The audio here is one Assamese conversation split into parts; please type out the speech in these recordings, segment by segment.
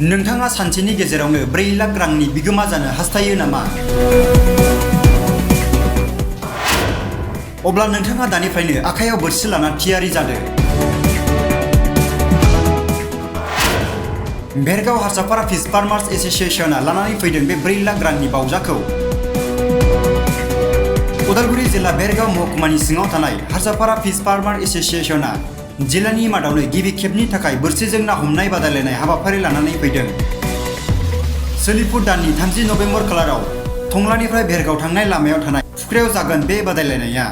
नोंथाङा सानसेनि गेजेरावनो 4 लाख रांनि बिगोमा जानो हास्थायो नामा? अब्ला नोंथाङा दानिफ्रायनो आखायाव बोरसि लाना थियारि जादो। बेरगाव हारसापारा फिश फार्मार्स एसोसिएशनआ लानानै फैदों बे 4 लाख रांनि बावजाखौ। उदालगुरि जिल्ला बेरगाव महकुमानि सिङाव थानाय हारसापारा फिश फार्मार एसोसिएशनआ जिल्लानि मादावनो गिबि खेबनि थाखाय बोरसिजों ना हमनाय बादायलायनाय हाबाफारि लानानै फैदों। सोलिफु दाननि 30 नभेम्बर खालाराव टंलानिफ्राय बेरगाव थांनाय लामायाव थानाय फुख्रियाव जागोन बे बादायलायनाया।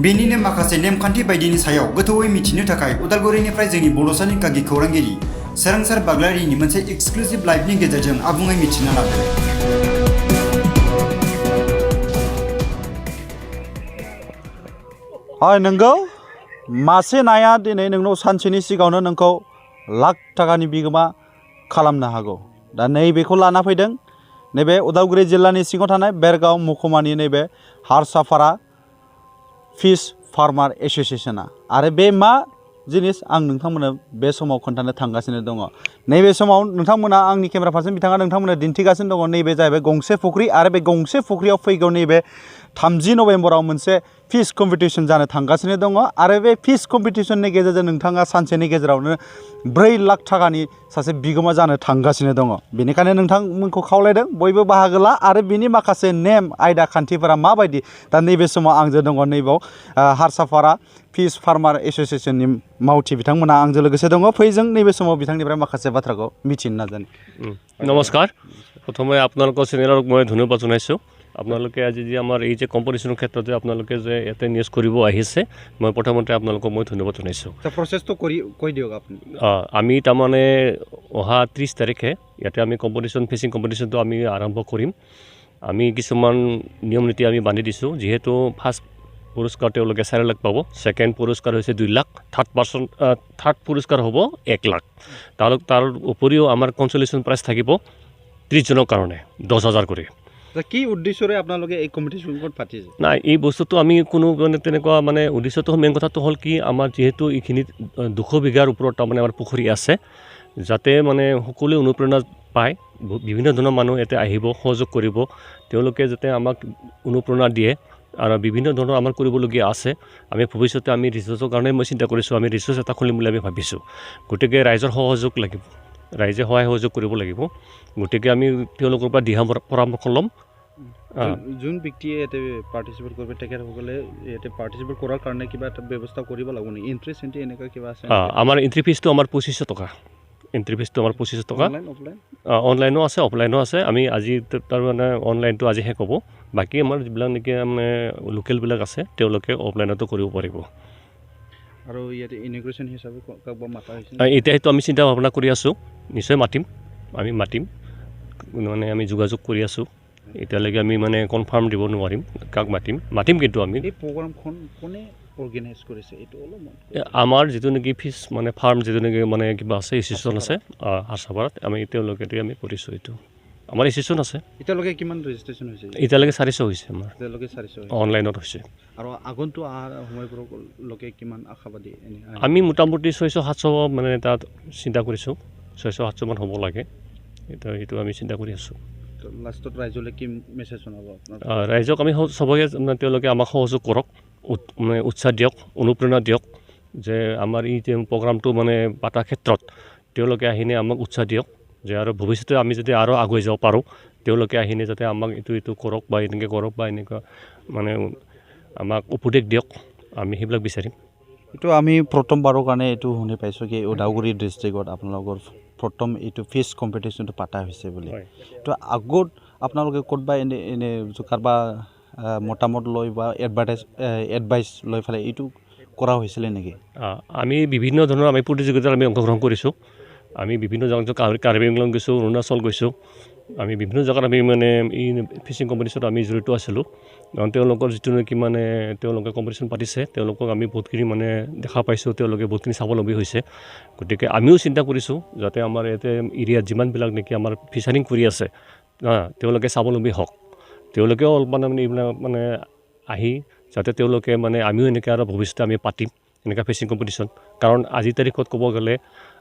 बेनिनो माखासे नेमखान्थि बायदिनि सायाव गोथौयै मिथिनो थाखाय उदालगुरिनिफ्राय जोंनि बड'सानि गागि खौरांगिरि सोरांसार बाग्लारिनि मोनसे एक्सक्लुसिभ लाइभनि गेजेरजों आबुङै मिथिना लादो। नंगौ मासे नाया दिनै नोंनाव सानसेनि सिगाङावनो नोंखौ लाख थाखानि बिगोमा खालामनो हागौ। दा नैबेखौ लाना फैदों नैबे उदालगुरि जिल्लानि सिङाव थानाय बेरगाव महकुमानि नैबे हारसापारा फिश फार्मार एसोसिएशनआ। आरो बे मा जिनिस आं नोंथांमोननो बे समाव खोन्थानो थांगासिनो दङ। नैबे समाव नोंथांमोना आंनि केमेरा फारसे बिथाङा नोंथांमोननो दिन्थिगासिनो दङ। नैबे जाहैबाय गंसे फुख्रि आरो बे गंसे फुख्रियाव फैगौ नैबे 30 नभेम्बराव मोनसे फिश कम्पिटिशन जानो थांगासिनो दङ। आरो बे फिश कम्पिटिशननि गेजेरजों नोंथाङा सानसेनि गेजेरावनो 4 लाख थाखानि सासे बिगोमा जानो थांगासिनो दङ। बेनिखायनो नोंथांमोनखौ खावलायदों बयबो बाहागो ला। आरो बिनि माखासे नेम आयदा खान्थिफोरा माबायदि दा नैबे समाव आंजों दङ नैबाव हारसापारा फिश फार्मार एसोसिएशननि मावथि बिथांमोना आंजों लोगोसे दङ। फैजों नैबे समाव बिथांनिफ्राय माखासे बाथ्राखौ मिथिनो नाजानि। नमस्कार, प्रथमे আপোনালোকৰ চেনেলক মই ধন্যবাদ জনাইছোঁ। আপোনালোকে আজি যে আমাৰ এই যে কম্পিটিশ্যনৰ ক্ষেত্ৰত যে আপোনালোকে যে ইয়াতে নিউজ কৰিব আহিছে, মই প্ৰথমতে আপোনালোকক মই ধন্যবাদ জনাইছোঁ। প্ৰচেছটো কৈ দিয়ক আপুনি। আমি তাৰমানে অহা 30 তাৰিখে ইয়াতে আমি ফিচিং কম্পিটিশ্যনটো আমি আৰম্ভ কৰিম। আমি কিছুমান নিয়ম নীতি আমি বান্ধি দিছোঁ। যিহেতু ফাৰ্ষ্ট পুৰস্কাৰ তেওঁলোকে 4 লাখ পাব, ছেকেণ্ড পুৰস্কাৰ হৈছে 2 লাখ, থাৰ্ড পুৰস্কাৰ হ'ব 1 লাখ। তাৰ উপৰিও আমাৰ কনচলেশ্যন প্ৰাইজ থাকিব 30 জনৰ কাৰণে 10,000 কৰি। কি উদ্দেশ্যৰে আপোনালোকে এই কম্পিটিশ্যনখন পাতিছে? নাই, এই বস্তুটো আমি কোনো মানে তেনেকুৱা মানে উদ্দেশ্যটো মেইন কথাটো হ'ল কি, আমাৰ যিহেতু এইখিনিত 200 বিঘাৰ ওপৰত তাৰমানে আমাৰ পুখুৰী আছে, যাতে মানে সকলোৱে অনুপ্ৰেৰণা পায়। বিভিন্ন ধৰণৰ মানুহ ইয়াতে আহিব, সহযোগ কৰিব, তেওঁলোকে যাতে আমাক অনুপ্ৰেৰণা দিয়ে। আৰু বিভিন্ন ধৰণৰ আমাৰ কৰিবলগীয়া আছে। আমি ভৱিষ্যতে আমি ৰিচাৰ্চৰ কাৰণে মই চিন্তা কৰিছোঁ, আমি ৰিচাৰ্চ এটা খুলিম বুলি আমি ভাবিছোঁ। গতিকে ৰাইজৰ সহযোগ লাগিব, ৰাইজে সহায় সহযোগ কৰিব লাগিব। গতিকে আমি তেওঁলোকৰ পৰা দিহা পৰামৰ্শ ল'ম। যোন ব্যক্তিয়ে ইয়াতে পাৰ্টিচিপেট কৰিব তেখেতসকলে ইয়াতে পাৰ্টিচিপেট কৰাৰ কাৰণে কিবা এটা ব্যৱস্থা কৰিব লাগিব নেকি? এণ্ট্ৰি এনেকুৱা কিবা আছে? আমাৰ এণ্ট্ৰি ফিজটো আমাৰ 2500 টকা। এণ্ট্ৰি ফিজটো আমাৰ 2500 টকা। অনলাইনো আছে, অফলাইনো আছে। আমি আজি তাৰমানে অনলাইনটো আজি শেষ হ'ব। বাকী আমাৰ যিবিলাক নেকি মানে লোকেলবিলাক আছে তেওঁলোকে অফলাইনতো কৰিব পাৰিব। আৰু ইয়াতে ইনগ্ৰেশ্যন হিচাপে কাৰোবাৰ মাতা হৈছে? এতিয়া সেইটো আমি চিন্তা ভাৱনা কৰি আছোঁ। নিশ্চয় মাতিম, মানে আমি যোগাযোগ কৰি আছোঁ। এতিয়ালৈকে আমি মানে কনফাৰ্ম দিব নোৱাৰিম কাক মাতিম কিন্তু আমি। এই প্ৰগ্ৰামখন কোনে অৰ্গেনাইজ কৰিছে এইটো অলপ? আমাৰ যিটো নেকি ফিছ মানে ফাৰ্ম যিটো নেকি মানে কিবা আছে এছ'চিয়েশ্যন আছে হাৰসাপাৰাত, আমি তেওঁলোকে আমি কৰিছোঁ। এইটো আমাৰ এছ'চিয়েশ্যন আছে। এতিয়ালৈকে কিমান ৰেজিষ্ট্ৰেশ্যন হৈছে? এতিয়ালৈকে 400 হৈছে আমাৰ। এতিয়ালৈকে 400 অনলাইনত হৈছে। আৰু আগন্তুক অহাৰ সময়বোৰলৈকে কিমান আশাবাদী? আমি মোটামুটি 600-700 মানে তাত চিন্তা কৰিছোঁ। 600-700 মান হ'ব লাগে। সেইটো আমি চিন্তা কৰি আছোঁ। লাষ্টত ৰাইজলৈ কি মেছেজ জনাব? ৰাইজক আমি চবকে তেওঁলোকে আমাক সহযোগ কৰক, মানে উৎসাহ দিয়ক, অনুপ্ৰেৰণা দিয়ক, যে আমাৰ এই যে প্ৰগ্ৰামটো মানে পাতাৰ ক্ষেত্ৰত তেওঁলোকে আহিনে আমাক উৎসাহ দিয়ক, যে আৰু ভৱিষ্যতে আমি যদি আৰু আগুৱাই যাব পাৰোঁ, তেওঁলোকে আহিনে যাতে আমাক এইটো কৰক বা এনেকৈ কৰক বা এনেকুৱা মানে আমাক উপদেশ দিয়ক, আমি সেইবিলাক বিচাৰিম। এইটো আমি প্ৰথমবাৰৰ কাৰণে এইটো শুনি পাইছোঁ কি ওদালগুৰি ডিষ্ট্ৰিক্টত আপোনালোকৰ প্ৰথম এইটো ফিছ কম্পিটিশ্যনটো পাতা হৈছে বুলি। তো আগত আপোনালোকে ক'তবা এনে কাৰোবাৰ মতামত লৈ বা এডভাইচ লৈ পেলাই এইটো কৰা হৈছিলে নেকি? আমি বিভিন্ন ধৰণৰ আমি প্ৰতিযোগিতাত আমি অংশগ্ৰহণ কৰিছোঁ। আমি বিভিন্ন জেগাত কাৰ্বি আংলং গৈছোঁ, অৰুণাচল গৈছোঁ। আমি বিভিন্ন জেগাত আমি মানে এই ফিচিং কম্পিটিশ্যনত আমি জড়িত আছিলোঁ। কাৰণ তেওঁলোকৰ যিটো নেকি মানে তেওঁলোকে কম্পিটিশ্যন পাতিছে, তেওঁলোকক আমি বহুতখিনি মানে দেখা পাইছোঁ, তেওঁলোকে বহুতখিনি স্বাৱলম্বী হৈছে। গতিকে আমিও চিন্তা কৰিছোঁ যাতে আমাৰ ইয়াতে এৰিয়াত যিমানবিলাক নেকি আমাৰ ফিচাৰিং কৰি আছে, তেওঁলোকে স্বাৱলম্বী হওক। তেওঁলোকেও অলপমান মানে এইবিলাক মানে আহি যাতে তেওঁলোকে মানে আমিও এনেকৈ আৰু ভৱিষ্যতে আমি পাতিম, এনেকুৱা ফিচিং কম্পিটিশ্যন কাৰণ আজিৰ তাৰিখত ক'ব গ'লে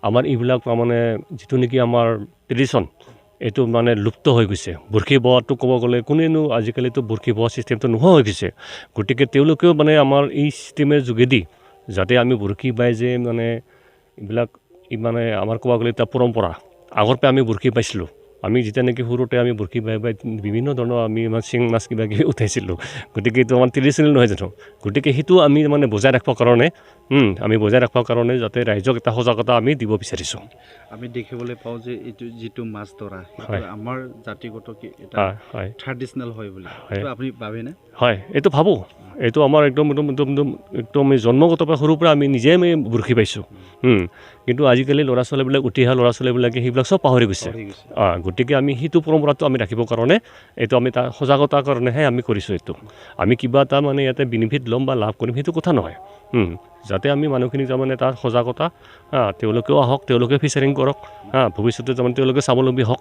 আমাৰ এইবিলাক মানে যিটো নেকি আমাৰ ট্ৰেডিশ্যন এইটো মানে লুপ্ত হৈ গৈছে বৰশী বোৱাটো ক'ব গ'লে কোনেনো আজিকালিতো বৰশী বোৱা ছিষ্টেমটো নোহোৱা হৈ গৈছে গতিকে তেওঁলোকেও মানে আমাৰ এই ছিষ্টেমৰ যোগেদি যাতে আমি বৰশী বাই যে মানে এইবিলাক মানে আমাৰ ক'ব গ'লে এটা পৰম্পৰা আগৰ পৰা আমি বৰশী পাইছিলোঁ আমি যেতিয়া নেকি সৰুতে আমি বৰশী বাই বাই বিভিন্ন ধৰণৰ আমি চিং মাছ কিবা কিবি উঠাইছিলোঁ গতিকে এইটো আমাৰ ট্ৰেডিশ্যনেল নহয় জানো গতিকে সেইটো আমি মানে বজাই ৰাখিবৰ কাৰণে যাতে ৰাইজক এটা সজাগতা আমি দিব বিচাৰিছোঁ আমি দেখিবলৈ পাওঁ যে এইটো যিটো মাছ ধৰা সেইটো আমাৰ জাতিগত এটা ট্ৰেডিশ্যনেল হয় বুলি আপুনি ভাবেনে হয় এইটো ভাবোঁ এইটো আমাৰ একদম জন্মগতৰ সৰুৰ পৰা আমি নিজে আমি বৰশী পাইছোঁ কিন্তু আজিকালি ল'ৰা ছোৱালীবিলাক উঠি অহা ল'ৰা ছোৱালীবিলাকে সেইবিলাক চব পাহৰি গৈছে গতিকে আমি সেইটো পৰম্পৰাটো আমি ৰাখিবৰ কাৰণে এইটো আমি তাৰ সজাগতাৰ কাৰণেহে আমি কৰিছোঁ এইটো আমি কিবা এটা মানে ইয়াতে বেনিফিট ল'ম বা লাভ কৰিম সেইটো কথা নহয় যাতে আমি মানুহখিনি তাৰমানে তাৰ সজাগতা তেওঁলোকেও আহক তেওঁলোকে ফিচাৰিং কৰক ভৱিষ্যতে তাৰমানে তেওঁলোকে স্বাৱলম্বী হওক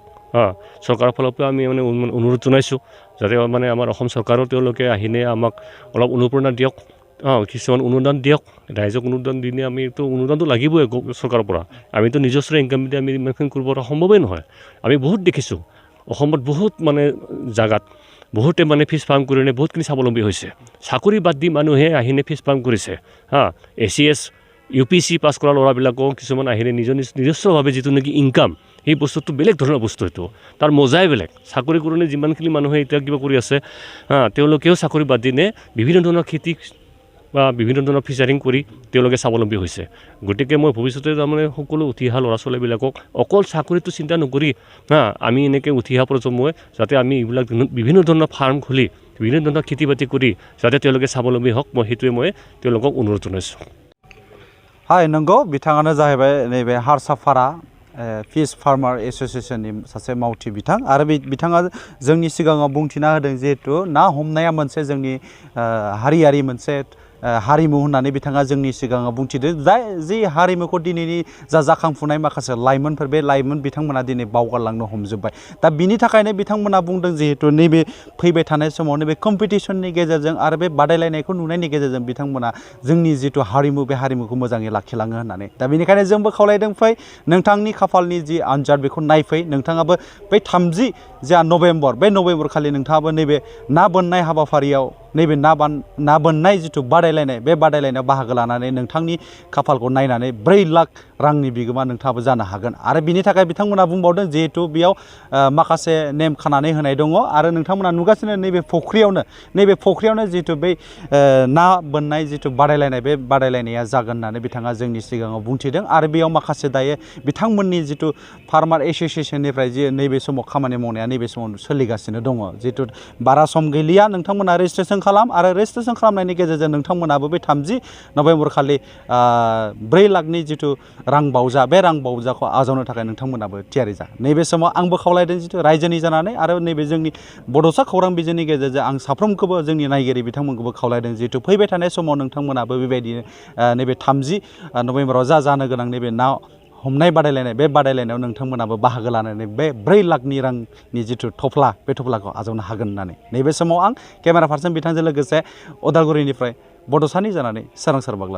চৰকাৰৰ ফালৰ পৰা আমি মানে অনুৰোধ জনাইছোঁ যাতে মানে আমাৰ অসম চৰকাৰেও তেওঁলোকে আহিনে আমাক অলপ অনুপ্ৰেৰণা দিয়ক কিছুমান অনুদান দিয়ক ৰাইজক অনুদান দিলে আমিতো অনুদানটো লাগিবই চৰকাৰৰ পৰা আমিতো নিজস্ব ইনকাম দি আমি ইমানখিনি কৰিব সম্ভৱেই নহয় আমি বহুত দেখিছোঁ অসমত বহুত মানে জাগাত বহুতে মানে ফিছ ফাৰ্ম কৰি কিনে বহুতখিনি স্বাৱলম্বী হৈছে চাকৰি বাদ দি মানুহে আহিনে ফিছ ফাৰ্ম কৰিছে ACS UPC পাছ কৰা ল'ৰাবিলাকো কিছুমান আহিলে নিজস্বভাৱে যিটো নেকি ইনকাম সেই বস্তুটো বেলেগ ধৰণৰ বস্তু এইটো তাৰ মজাই বেলেগ চাকৰি কৰিলে যিমানখিনি মানুহে এতিয়া কিবা কৰি আছে তেওঁলোকেও চাকৰি বাদ দিনে বিভিন্ন ধৰণৰ খেতি বা বিভিন্ন ধৰণৰ ফিচাৰিং কৰি তেওঁলোকে স্বাৱলম্বী হৈছে গতিকে মই ভৱিষ্যতে তাৰমানে সকলো উঠি অহা ল'ৰা ছোৱালীবিলাকক অকল চাকৰিটো চিন্তা নকৰি আমি এনেকৈ উঠি অহা প্ৰজন্মই যাতে আমি এইবিলাক বিভিন্ন ধৰণৰ ফাৰ্ম খুলি বিভিন্ন ধৰণৰ খেতি বাতি কৰি যাতে তেওঁলোকে স্বাৱলম্বী হওক মই সেইটোৱে মই তেওঁলোকক অনুৰোধ জনাইছোঁ হয় नंगौ बिथाङानो जाहैबाय नैबे हारसापारा फिश फार्मार एसोसिएशननि सासे मावथि बिथां आरो बिथाङा जोंनि सिगाङाव बुंथिना होदों जिहेतु ना हमनाया मोनसे जोंनि हारियारि मोनसे हारिमु होननानै बिथाङा जोंनि सिगाङाव बुंथिदों जि हारिमुखौ दिनैनि जाखांफुनाय माखासे लाइमोनफोर बे लाइमोन बिथांमोना दिनै बावगारलांनो हमजोब्बाय दा बिनि थाखायनो बिथांमोना बुंदों जिहेतु नैबे फैबाय थानाय समाव नैबे कम्पिटिशननि गेजेरजों आरो बे बादायलायनायखौ नुनायनि गेजेरजों बिथांमोना जोंनि जिथु हारिमु बे हारिमुखौ मोजाङै लाखिलाङो होननानै दा बेनिखायनो जोंबो खावलायदों फै नोंथांनि खाफालनि जि आनजाद बेखौ नायफै नोंथाङाबो बै 30 जा नभेम्बर बे नभेम्बर खालि नोंथाङाबो नैबे ना बोननाय हाबाफारियाव नैबे ना बोननाय जिथु बादायलायनाय बे बादायलायनायाव बाहागो लानानै नोंथांनि खाफालखौ नायनानै 4 लाख रांनि बिगोमा नोंथाङाबो जानो हागोन आरो बिनि थाखाय बिथांमोना बुंबावदों जिहेतु बेयाव माखासे नेम खानानै होनाय दङ आरो नोंथांमोना नुगासिनो नैबे फख्रियावनो जिथु बै ना बोननाय जिथु बादायलायनाय बे बादायलायनाया जागोन होननानै बिथाङा जोंनि सिगाङाव बुंथिदों आरो बेयाव माखासे दायो बिथांमोननि जिथु फार्मार एसोसिएशननिफ्राय जे नैबे समाव खामानि मावनाया नैबे समाव सोलिगासिनो दङ जिथु बारा सम गैलिया नोंथांमोना रेजिस्ट्रेसन खालाम आरो रेजिस्ट्रेसन खालामनायनि गेजेरजों नोंथांमोनाबो बे 30 नभेम्बर खालि 4 लाखनि जिथु रां बावजा बे रां बावजाखौ आजावनो थाखाय नोंथांमोनाबो थियारि जा नैबे समाव आंबो खावलायदों जिथु रायजोनि जानानै आरो नैबे जोंनि बड'सा खौरां बिजोंनि गेजेरजों आं साफ्रोमखौबो जोंनि नायगिरि बिथांमोनखौबो खावलायदों जिथु फैबाय थानाय समाव नोंथांमोनाबो बेबायदिनो नैबे 30 नभेम्बराव जानो गोनां नैबे ना हमनाय बादायलायनाय बे बादायलायनायाव नोंथांमोनाबो बाहागो लानानै बे 4 लाखनि रांनि जिथु थफ्ला बे थफ्लाखौ आजावनो हागोन होननानै नैबे समाव आं केमेरा पार्सन बिथांजों लोगोसे उदालगुरिनिफ्राय बड'सानि जानानै सोरां बाग्ला